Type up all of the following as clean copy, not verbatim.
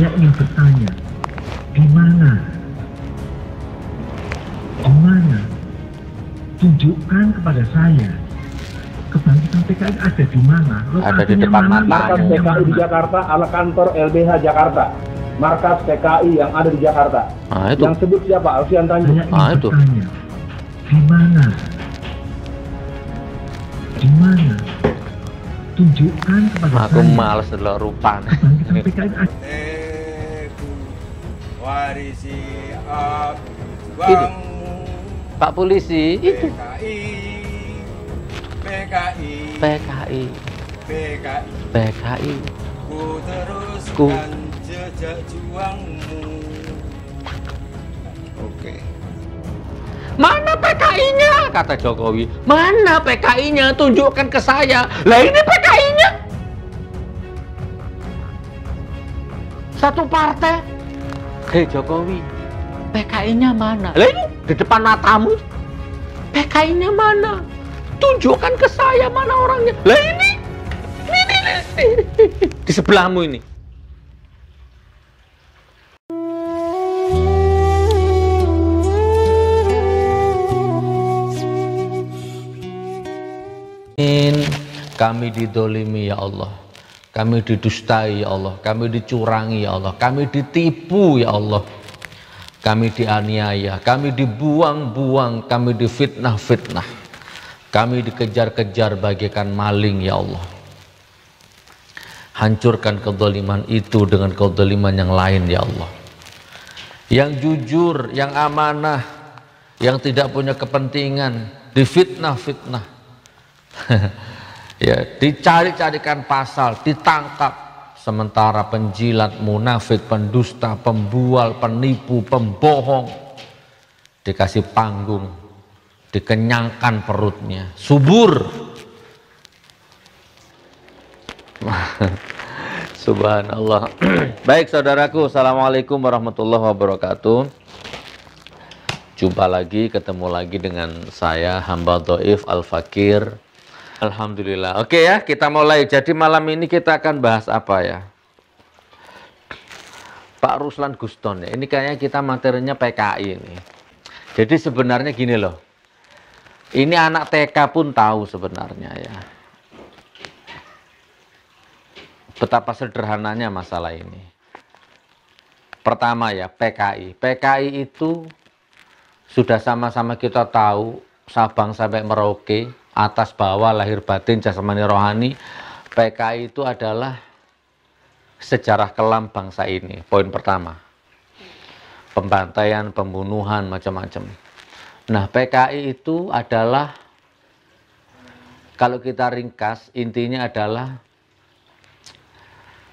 Saya ingin bertanya, di mana? Di mana? Tunjukkan kepada saya. Kebangkitan PKI ada di mana? Ada di depan mata. Markas PKI di Jakarta adalah kantor LBH Jakarta. Markas PKI yang ada di Jakarta. Nah, itu. Yang sebut siapa? Alfian Tanjung. Saya ingin bertanya, di mana? Di mana? Tunjukkan kepada Aku saya. males delok rupane. Kebangkitan PKI ada. Warisi Itu. Pak polisi itu. PKI PKI. PKI PKI. ku teruskan jejak juangmu. Oke. Mana PKI-nya? Kata Jokowi. Mana PKI-nya? Tunjukkan ke saya. Lah ini PKI-nya. Satu partai. Hei Jokowi, PKI-nya mana? Lah ini di depan matamu. PKI-nya mana? Tunjukkan ke saya mana orangnya. Lah ini. Di sebelahmu ini. Kami didolimi ya Allah, kami didustai ya Allah, kami dicurangi ya Allah, kami ditipu ya Allah, kami dianiaya, kami dibuang-buang, kami difitnah-fitnah, kami dikejar-kejar bagaikan maling ya Allah. Hancurkan kezaliman itu dengan kezaliman yang lain ya Allah, yang jujur, yang amanah, yang tidak punya kepentingan, difitnah-fitnah. Ya, dicari-carikan pasal, ditangkap, sementara penjilat, munafik, pendusta, pembual, penipu, pembohong dikasih panggung, dikenyangkan perutnya, subur. Subhanallah. Baik saudaraku, assalamualaikum warahmatullahi wabarakatuh. Jumpa lagi, ketemu lagi dengan saya hamba dhaif Al-Fakir. Alhamdulillah. Oke ya, kita mulai. Jadi malam ini kita akan bahas apa ya? Pak Ruslan Guston ya. Ini kayaknya kita materinya PKI ini. Jadi sebenarnya gini loh. Ini anak TK pun tahu sebenarnya ya. Betapa sederhananya masalah ini. Pertama ya, PKI. PKI itu sudah sama-sama kita tahu, Sabang sampai Merauke, atas bawah, lahir batin, jasmani rohani. PKI itu adalah sejarah kelam bangsa ini. Poin pertama, pembantaian, pembunuhan, macam-macam. Nah, PKI itu adalah, kalau kita ringkas, intinya adalah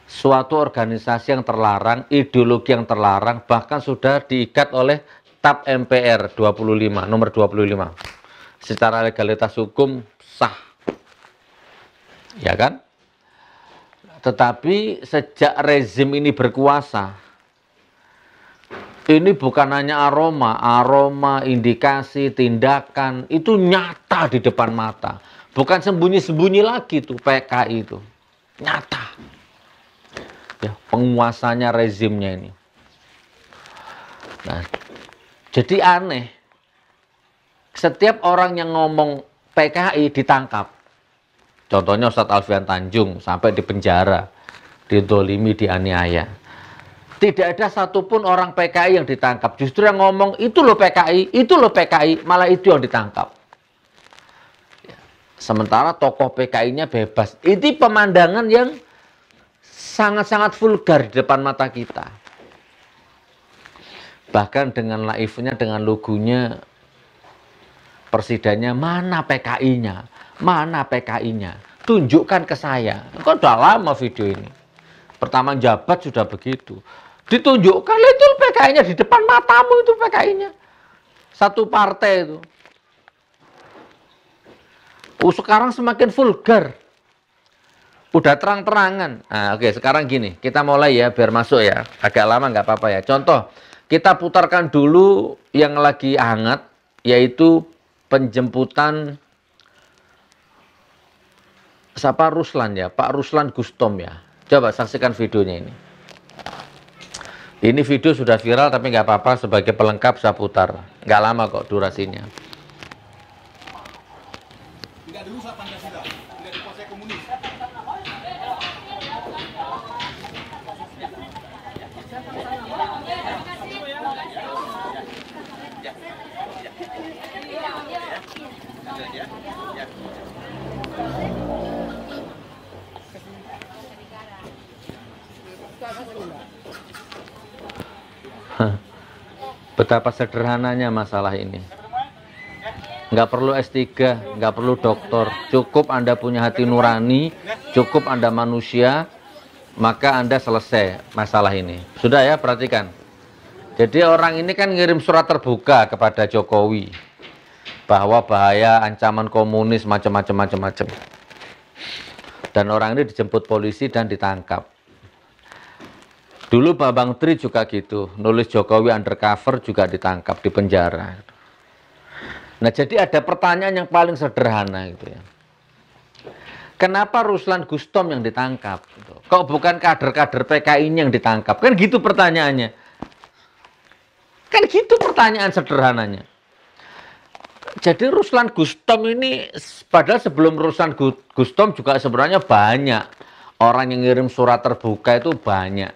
suatu organisasi yang terlarang, ideologi yang terlarang, bahkan sudah diikat oleh TAP MPR 25, nomor 25. Secara legalitas hukum sah, ya kan? Tetapi sejak rezim ini berkuasa, ini bukan hanya aroma, indikasi, tindakan, itu nyata di depan mata. Bukan sembunyi-sembunyi lagi tuh PKI itu, nyata. Ya, penguasanya rezimnya ini. Nah, jadi aneh. Setiap orang yang ngomong PKI ditangkap. Contohnya Ustadz Alfian Tanjung sampai di penjara, didolimi, dianiaya. Tidak ada satupun orang PKI yang ditangkap. Justru yang ngomong itu loh PKI, itu loh PKI, malah itu yang ditangkap. Sementara tokoh PKI-nya bebas. Ini pemandangan yang sangat-sangat vulgar di depan mata kita. Bahkan dengan naifnya, dengan lugunya, presidennya, mana PKI-nya? Mana PKI-nya? Tunjukkan ke saya. Kok udah lama video ini. Pertama jabat sudah begitu. Ditunjukkan itu PKI-nya di depan matamu, itu PKI-nya. Satu partai itu. Sekarang semakin vulgar. Udah terang-terangan. Nah, oke, sekarang gini, kita mulai ya, biar masuk ya. Agak lama nggak apa-apa ya. Contoh, kita putarkan dulu yang lagi hangat, yaitu penjemputan siapa, Ruslan ya, Pak Ruslan Gustom ya. Coba saksikan videonya ini. Ini video sudah viral tapi nggak apa-apa, sebagai pelengkap saya putar. Nggak lama kok durasinya. Tidak dirusak Pancasila, tidak dikuasai komunis. Betapa sederhananya masalah ini. Nggak perlu S3, nggak perlu doktor. Cukup Anda punya hati nurani, cukup Anda manusia, maka Anda selesai masalah ini. Sudah ya, perhatikan. Jadi orang ini kan ngirim surat terbuka kepada Jokowi bahwa bahaya ancaman komunis macam-macam. Dan orang ini dijemput polisi dan ditangkap. Dulu Bambang Tri juga gitu, nulis Jokowi undercover juga ditangkap, di penjara. Nah, jadi ada pertanyaan yang paling sederhana gitu ya. Kenapa Ruslan Gustom yang ditangkap? Gitu. Kok bukan kader-kader PKI yang ditangkap? Kan gitu pertanyaannya. Kan gitu pertanyaan sederhananya. Jadi Ruslan Gustom ini, padahal sebelum Ruslan Gustom juga sebenarnya banyak orang yang ngirim surat terbuka, itu banyak.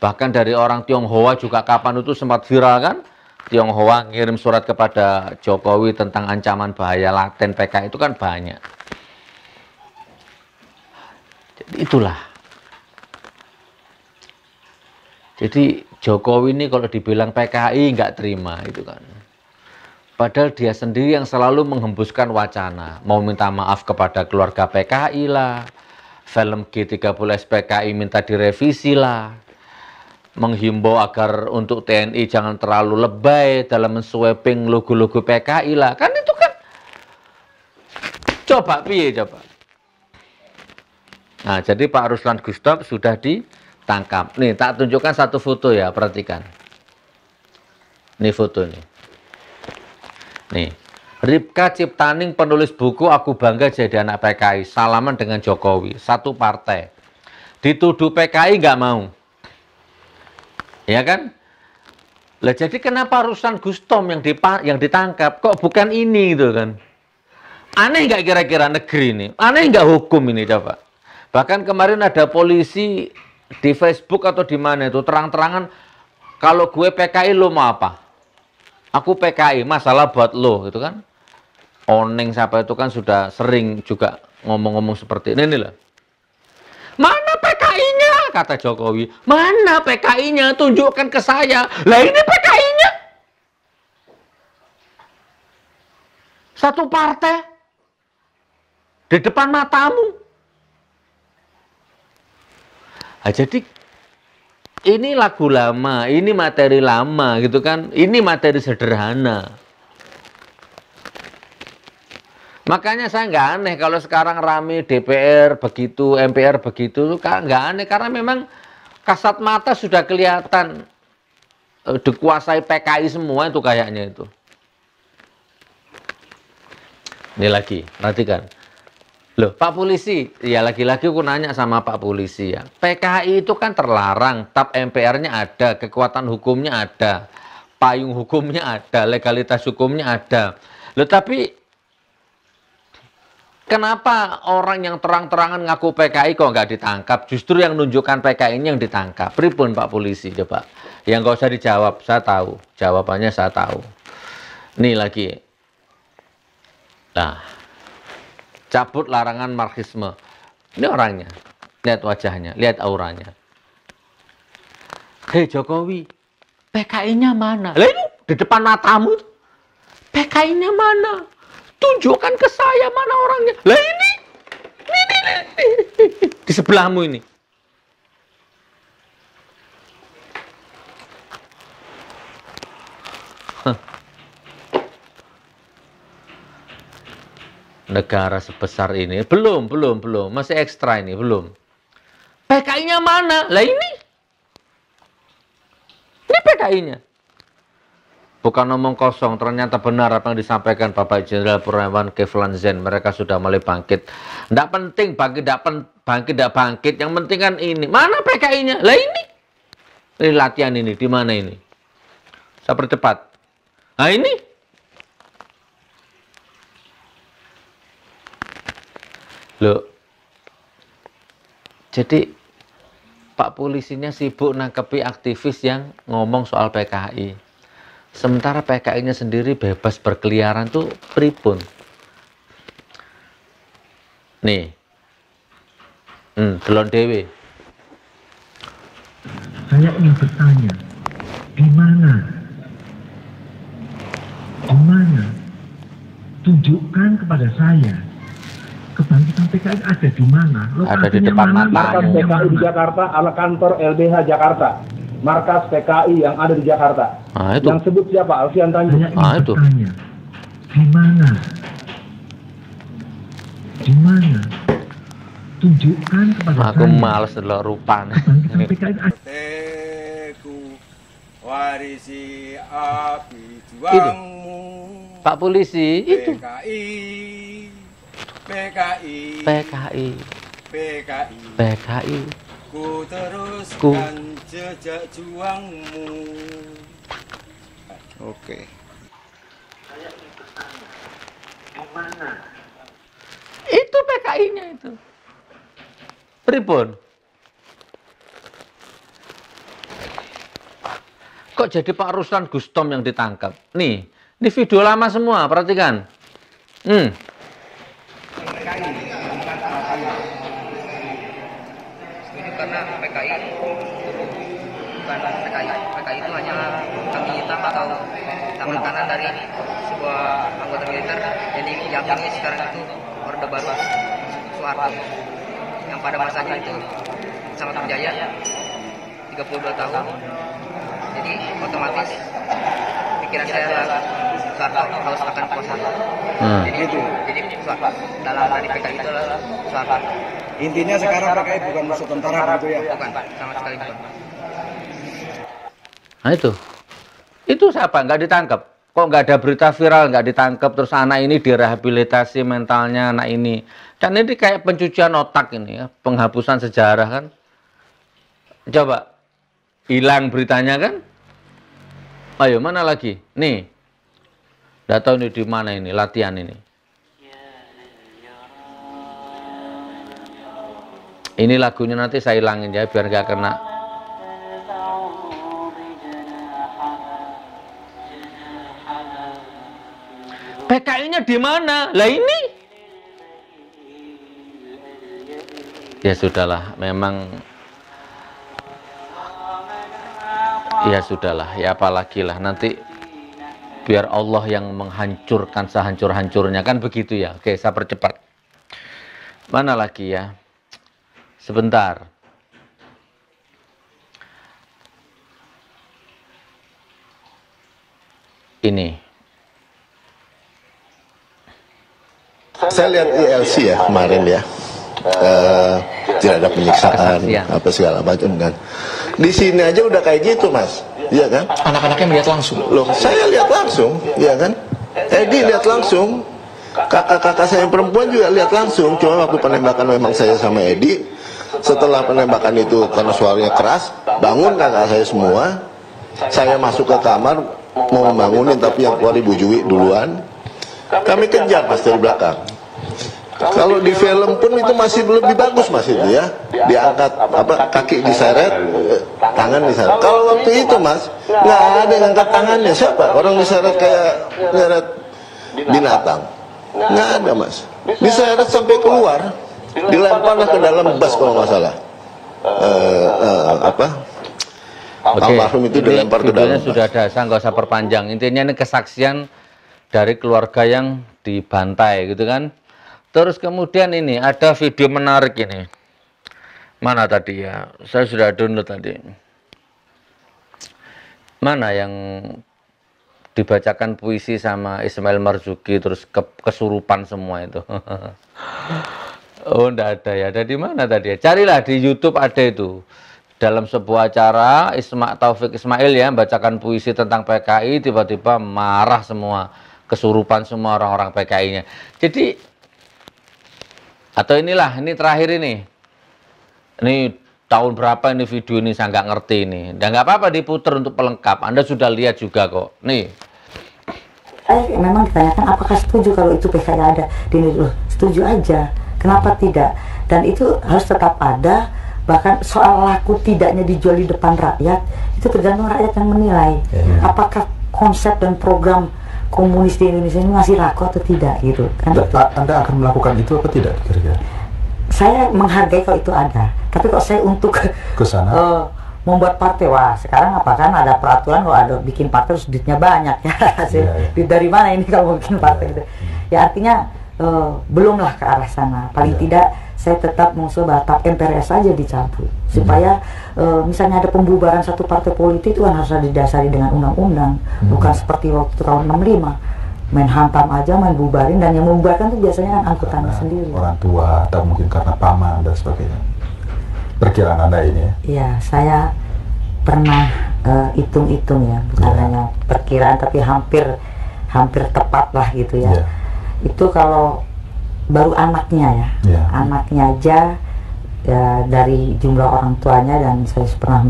Bahkan dari orang Tionghoa juga kapan itu sempat viral kan? Tionghoa ngirim surat kepada Jokowi tentang ancaman bahaya laten PKI, itu kan banyak. Jadi itulah. Jadi Jokowi ini kalau dibilang PKI nggak terima itu kan. Padahal dia sendiri yang selalu menghembuskan wacana. Mau minta maaf kepada keluarga PKI lah. Film G30 SPKI minta direvisi lah. Menghimbau agar untuk TNI jangan terlalu lebay dalam men-sweeping logo-logo PKI lah. Kan itu kan. Coba piye coba. Nah, jadi Pak Ruslan Gustom sudah ditangkap. Nih, tak tunjukkan satu foto ya, perhatikan. Ini foto nih. Nih, Ripka Ciptaning, penulis buku Aku Bangga Jadi Anak PKI, salaman dengan Jokowi, satu partai. Dituduh PKI nggak mau. Ya kan? Lah jadi kenapa Ruslan Gustom yang ditangkap kok bukan ini gitu kan? Aneh nggak kira-kira negeri ini? Aneh nggak hukum ini coba? Bahkan kemarin ada polisi di Facebook atau di mana itu terang-terangan, kalau gue PKI lo mau apa? Aku PKI, masalah buat lo gitu kan? Oneng siapa itu kan sudah sering juga ngomong-ngomong seperti ini lah. Mana PKI-nya? Kata Jokowi. Mana PKI-nya? Tunjukkan ke saya. Lah ini PKI-nya. Satu partai. Di depan matamu. Nah, jadi ini lagu lama, ini materi lama gitu kan. Ini materi sederhana. Makanya saya nggak aneh kalau sekarang rame DPR begitu, MPR begitu, nggak aneh karena memang kasat mata sudah kelihatan dikuasai PKI semua itu kayaknya itu. Ini lagi, perhatikan. Loh, Pak Polisi, ya lagi-lagi aku nanya sama Pak Polisi ya. PKI itu kan terlarang, TAP MPR-nya ada, kekuatan hukumnya ada, payung hukumnya ada, legalitas hukumnya ada. Loh, tapi kenapa orang yang terang-terangan ngaku PKI kok nggak ditangkap? Justru yang menunjukkan PKI-nya yang ditangkap. Pripun Pak Polisi coba? Yang nggak usah dijawab, saya tahu. Jawabannya saya tahu. Nih lagi. Nah, cabut larangan Marxisme. Ini orangnya. Lihat wajahnya, lihat auranya. Hei Jokowi, PKI-nya mana? Lah ini di depan matamu. PKI-nya mana? Tunjukkan ke saya mana orangnya. Lah ini. Di sebelahmu ini. Negara sebesar ini. Belum. Masih ekstra ini, belum. PKI-nya mana? Lah ini. Ini PKI-nya. Bukan omong kosong, ternyata benar apa yang disampaikan Bapak Jenderal Purnawirawan Keflan Zen. Mereka sudah mulai bangkit. Tidak penting bangkit, tidak bangkit. Yang penting kan ini. Mana PKI-nya? Lah ini. Ini latihan ini, di mana ini? Saya percepat. Nah ini. Loh. Jadi Pak polisinya sibuk nangkepi aktivis yang ngomong soal PKI. Sementara PKI-nya sendiri bebas berkeliaran tuh pripun. Nih. Delon dewe. Saya ingin bertanya, di mana? Tunjukkan kepada saya. Kebangkitan PKI ada di mana? Ada di Lokasinya depan mana? mata. Markas PKI di Jakarta ala kantor LBH Jakarta. Markas PKI yang ada di Jakarta. Nah, itu. Yang sebut siapa? Alfian Tanjung. Saya ingin itu. bertanya, di mana? Tunjukkan kepada Aku saya. males delok rupane. Kebangkitan PKI ada. Teku warisi api juangmu. Pak polisi itu. PKI. Ku teruskan jejak juangmu. Oke. Itu PKI-nya itu. Pripun? Kok jadi Pak Ruslan Gustom yang ditangkap? Nih, ini video lama semua, perhatikan. Karena PKI bukan PKI itu hanya kaki hitam atau tangan kanan dari sebuah anggota militer yang diyakini sekarang itu Orde Baru Soeharto yang pada masanya itu sangat berjaya 32 tahun. Jadi otomatis pikiran saya adalah Soeharto harus akan kuasa. Jadi Soeharto dalam dari PKI itu adalah Soeharto. Intinya sekarang PKI bukan musuh tentara gitu ya. Bukan, sama sekali bukan. Nah itu siapa? Nggak ditangkap. Kok nggak ada berita viral, nggak ditangkap, terus anak ini direhabilitasi mentalnya, anak ini. Kan ini kayak pencucian otak ini ya, penghapusan sejarah kan. Coba, hilang beritanya kan. Ayo, mana lagi? Nih, nggak tahu nih di mana ini, latihan ini. Ini lagunya nanti saya hilangin ya, biar nggak kena. PKI-nya di mana? Lah ini. Ya sudahlah, memang. Ya sudahlah, ya apalagi lah nanti biar Allah yang menghancurkan sehancur-hancurnya kan begitu ya. Oke, saya percepat. Mana lagi ya? Sebentar. Ini. Saya lihat ILC ya kemarin ya, tidak ada penyiksaan apa segala macam kan. Di sini aja udah kayak gitu mas, iya kan? Anak-anaknya melihat langsung. Loh, saya lihat langsung, iya kan? Edi lihat langsung, kakak-kakak saya yang perempuan juga lihat langsung. Cuma waktu penembakan memang saya sama Edi. Setelah penembakan itu karena suaranya keras, bangun kakak saya semua. Saya masuk ke kamar mau membangunin, tapi yang keluar Ibu Jui duluan. Kami kejar pas dari belakang. Kalau di film pun itu masih lebih bagus mas itu ya, diangkat apa kaki diseret, tangan diseret. Kalau waktu itu mas nggak ada yang angkat tangannya, siapa? Orang diseret kayak nyeret binatang, nggak ada mas. Diseret sampai keluar, dilemparlah ke dalam bus kalau nggak salah. Almarhum itu dilempar ke dalam bus. Sudah ada, saya nggak usah perpanjang. Intinya ini kesaksian dari keluarga yang dibantai gitu kan. Terus kemudian ini ada video menarik ini. Mana tadi ya? Saya sudah download tadi. Mana yang dibacakan puisi sama Ismail Marzuki terus kesurupan semua itu. Oh, enggak ada ya. Ada di mana tadi ya? Carilah di YouTube ada itu. Dalam sebuah acara Taufik Ismail ya bacakan puisi tentang PKI, tiba-tiba marah semua, kesurupan semua orang-orang PKI-nya. Jadi atau inilah, ini terakhir ini tahun berapa ini video ini, saya nggak ngerti ini. Dan nggak apa-apa diputer untuk pelengkap. Anda sudah lihat juga kok. Nih. Saya memang ditanyakan apakah setuju kalau itu PKI ada di Indonesia. Setuju aja. Kenapa tidak? Dan itu harus tetap ada. Bahkan soal laku tidaknya dijual di depan rakyat, itu tergantung rakyat yang menilai. Apakah konsep dan program komunis di Indonesia ini masih laku atau tidak gitu kan? Anda akan melakukan itu apa tidak kira-kira? Saya menghargai kalau itu ada, tapi kalau saya untuk ke sana membuat partai, wah sekarang apa kan ada peraturan kalau ada bikin partai terus duitnya banyak ya. Duit dari mana ini kalau mau bikin partai gitu. Ya artinya belumlah ke arah sana. Paling tidak saya tetap mengusul bahwa tap MPRS saja dicabut supaya misalnya ada pembubaran satu partai politik itu kan harus didasari dengan undang-undang, bukan seperti waktu tahun 65 main hantam aja, main bubarin, dan yang membubarkan itu biasanya kan angkutannya sendiri, orang tua atau mungkin karena paman dan sebagainya. Perkiraan Anda ini ya? Iya, saya pernah hitung-hitung ya, bukan hanya perkiraan tapi hampir tepat lah gitu ya. Itu kalau baru anaknya ya, anaknya aja ya, dari jumlah orang tuanya, dan saya pernah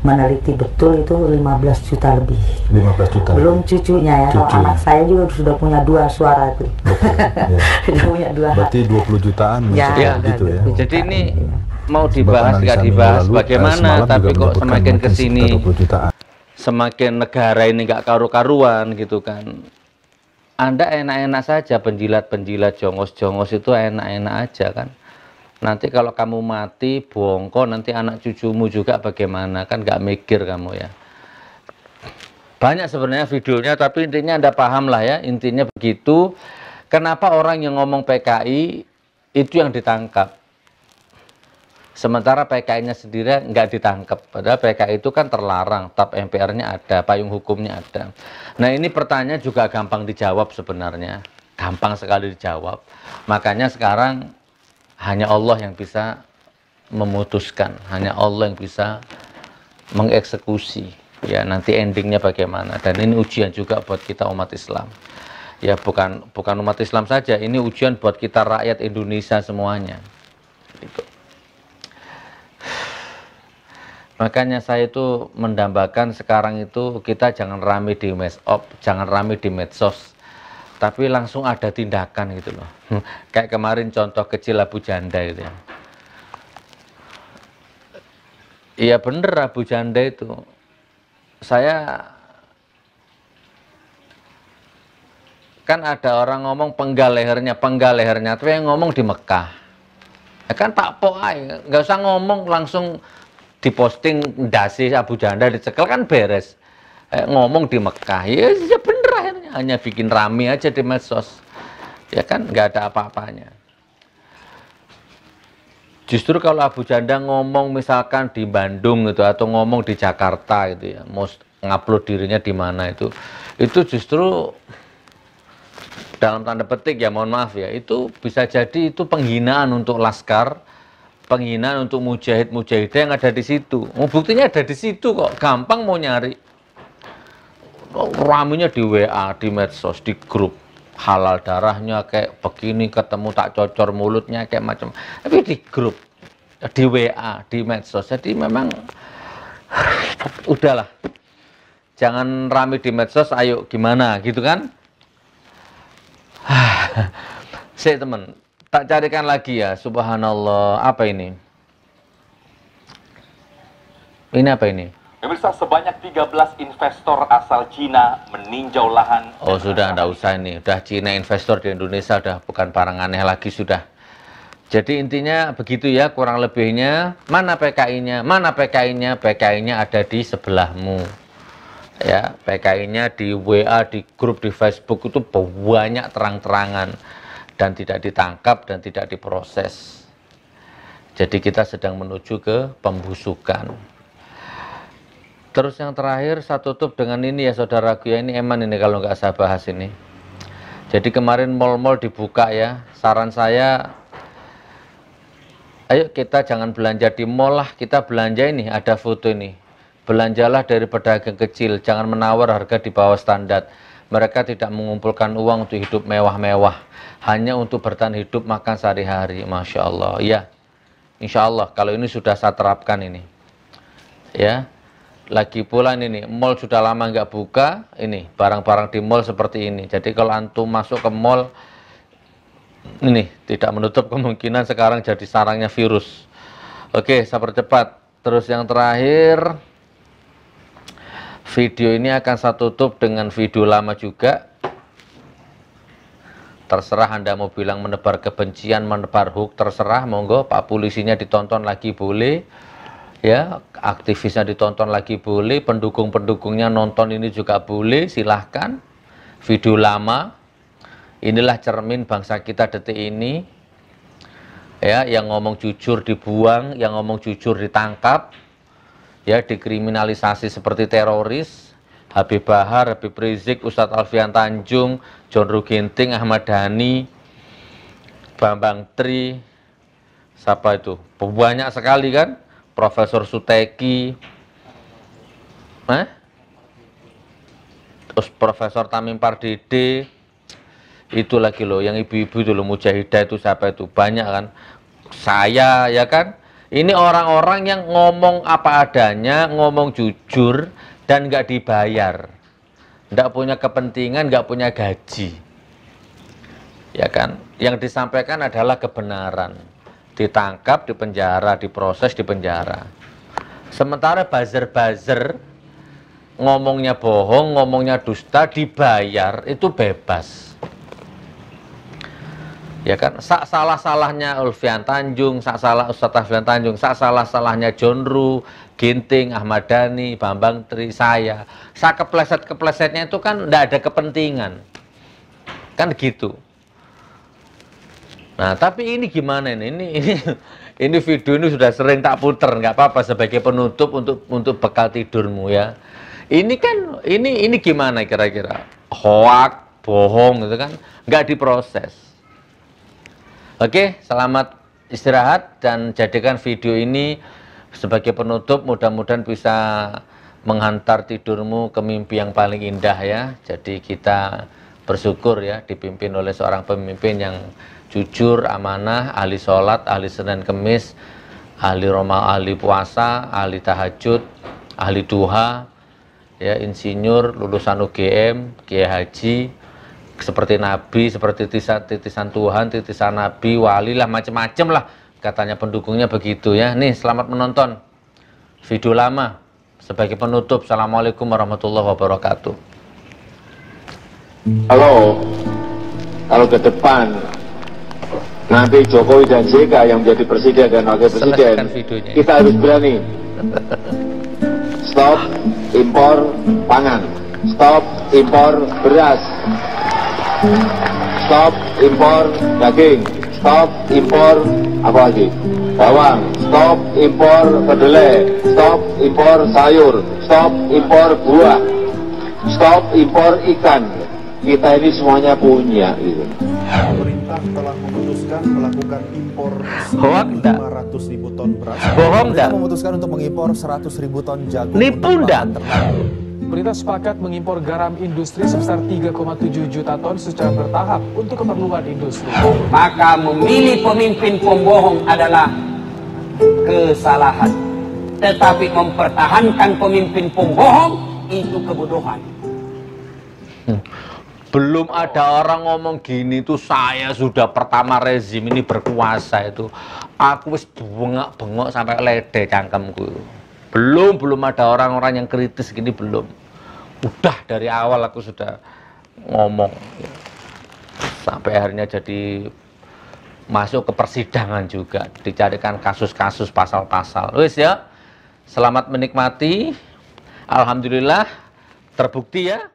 meneliti betul itu 15 juta lebih. 15 juta. Belum cucunya ya. Kalau anak saya juga sudah punya 2 suara itu. Sudah punya 2. Berarti 20 jutaan ya, gitu ya. Jadi ini mau dibahas nggak dibahas bagaimana, tapi kok semakin kesini semakin negara ini nggak karu-karuan gitu kan. Anda enak-enak saja, penjilat-penjilat jongos-jongos itu enak-enak aja kan. Nanti kalau kamu mati, bongko, nanti anak cucumu juga bagaimana, kan nggak mikir kamu ya. Banyak sebenarnya videonya, tapi intinya Anda paham lah ya, intinya begitu. Kenapa orang yang ngomong PKI itu yang ditangkap, sementara PKI-nya sendiri nggak ditangkap. Padahal PKI itu kan terlarang, tap MPR-nya ada, payung hukumnya ada. Nah ini pertanyaan juga gampang dijawab sebenarnya, gampang sekali dijawab. Makanya sekarang hanya Allah yang bisa memutuskan, hanya Allah yang bisa mengeksekusi. Ya nanti endingnya bagaimana. Dan ini ujian juga buat kita umat Islam. Ya bukan umat Islam saja, ini ujian buat kita rakyat Indonesia semuanya. Gitu. Makanya saya itu mendambakan sekarang itu kita jangan rame di jangan rame di medsos, tapi langsung ada tindakan gitu loh. Kayak kemarin contoh kecil Abu Janda gitu ya. Iya bener, Abu Janda itu. Saya kan ada orang ngomong penggal lehernya, tapi yang ngomong di Mekah. Ya kan Pak Poai, nggak usah ngomong, langsung diposting dasi Abu Janda dicekel kan beres. Ngomong di Mekah, ya bener akhirnya, hanya bikin rame aja di medsos. Ya kan nggak ada apa-apanya. Justru kalau Abu Janda ngomong misalkan di Bandung gitu, atau ngomong di Jakarta gitu ya, mau ngupload dirinya di mana itu justru dalam tanda petik ya, mohon maaf ya, itu bisa jadi itu penghinaan untuk laskar, penghinaan untuk mujahid-mujahidah yang ada di situ. Buktinya ada di situ kok, gampang mau nyari. Raminya di WA, di medsos, di grup. Halal darahnya kayak begini, ketemu tak cocor mulutnya kayak macam. Tapi di grup, di WA, di medsos. Jadi memang udahlah. Jangan rame di medsos, ayo gimana gitu kan. Saya teman, tak carikan lagi ya, subhanallah. Apa ini? Ini apa ini? Pemirsa, sebanyak 13 investor asal Cina meninjau lahan. Oh sudah, enggak usah ini. Udah Cina investor di Indonesia, udah bukan barang aneh lagi sudah. Jadi intinya begitu ya, kurang lebihnya. Mana PKI-nya? Mana PKI-nya? PKI-nya ada di sebelahmu. Ya, PKI-nya di WA, di grup, di Facebook itu banyak terang-terangan. Dan tidak ditangkap dan tidak diproses. Jadi kita sedang menuju ke pembusukan. Terus yang terakhir saya tutup dengan ini ya saudaraku ya, ini eman ini kalau nggak saya bahas ini. Jadi kemarin mal-mal dibuka ya, saran saya ayo kita jangan belanja di mall lah, kita belanja ini, ada foto ini. Belanjalah dari pedagang kecil, jangan menawar harga di bawah standar. Mereka tidak mengumpulkan uang untuk hidup mewah-mewah, hanya untuk bertahan hidup makan sehari-hari. Masya Allah ya. Insya Allah kalau ini sudah saya terapkan ini. Ya. Lagi pula ini mall sudah lama nggak buka, ini barang-barang di mall seperti ini. Jadi kalau antum masuk ke mall, ini tidak menutup kemungkinan sekarang jadi sarangnya virus. Oke, saya percepat. Terus yang terakhir, video ini akan saya tutup dengan video lama juga. Terserah Anda mau bilang menebar kebencian, menebar hoax, terserah, monggo. Pak polisinya ditonton lagi boleh, ya, aktivisnya ditonton lagi boleh, pendukung-pendukungnya nonton ini juga boleh, silahkan. Video lama, inilah cermin bangsa kita detik ini, ya, yang ngomong jujur dibuang, yang ngomong jujur ditangkap, ya, dikriminalisasi seperti teroris. Habib Bahar, Habib Rizik, Ustadz Alfian Tanjung, John Ruginting, Ahmad Dhani, Bambang Tri, siapa itu? Banyak sekali kan? Profesor Suteki, terus Profesor Tamim Pardede, itu lagi loh, yang ibu-ibu itu loh, Mujahidah itu siapa itu? Banyak kan? Saya, ya kan? Ini orang-orang yang ngomong apa adanya, ngomong jujur, dan nggak dibayar, nggak punya kepentingan, nggak punya gaji, ya kan? Yang disampaikan adalah kebenaran, ditangkap, dipenjara, diproses, dipenjara. Sementara buzzer-buzzer ngomongnya bohong, ngomongnya dusta, dibayar, itu bebas, ya kan? Sak salah-salahnya Alfian Tanjung, sak salah Ustadz Alfian Tanjung, sak salah-salahnya John Ru Ginting, Ahmad Dhani, Bambang Tri, saya kepleset-keplesetnya itu kan tidak ada kepentingan, kan gitu. Nah, tapi ini gimana ini video ini sudah sering tak puter, nggak apa-apa sebagai penutup untuk bekal tidurmu ya. Ini kan ini gimana kira-kira? Hoak, bohong gitu kan, nggak diproses. Oke, selamat istirahat dan jadikan video ini sebagai penutup, mudah-mudahan bisa menghantar tidurmu ke mimpi yang paling indah ya. Jadi kita bersyukur ya dipimpin oleh seorang pemimpin yang jujur, amanah, ahli sholat, ahli Senin Kemis, ahli Roma, ahli puasa, ahli tahajud, ahli duha, ya, insinyur, lulusan UGM, kiai haji, seperti Nabi, seperti titisan Tuhan, titisan Nabi, wali lah, macam-macam lah. Katanya pendukungnya begitu ya. Nih, selamat menonton video lama sebagai penutup. Assalamualaikum warahmatullahi wabarakatuh. Halo, kalau ke depan nanti Jokowi dan JK yang menjadi presiden dan wakil presiden, kita harus berani stop impor pangan, stop impor beras, stop impor daging, stop impor apa lagi? Bawang, stop impor kedelai, stop impor sayur, stop impor buah, stop impor ikan. Kita ini semuanya punya gitu. Pemerintah telah memutuskan melakukan impor 500.000 ton beras. Bohong enggak? Memutuskan untuk mengimpor 100.000 ton jagung. Nipu enggak? Pemerintah sepakat mengimpor garam industri sebesar 3,7 juta ton secara bertahap untuk keperluan industri. Maka memilih pemimpin pembohong adalah kesalahan. Tetapi mempertahankan pemimpin pembohong itu kebodohan. Belum ada orang ngomong gini tuh, saya sudah pertama rezim ini berkuasa itu, aku wis bengok-bengok sampai lede cangkemku. Belum ada orang-orang yang kritis gini, belum. Udah dari awal aku sudah ngomong ya. Sampai akhirnya jadi masuk ke persidangan juga, dicarikan kasus-kasus, pasal-pasal. Wis ya, selamat menikmati. Alhamdulillah terbukti ya.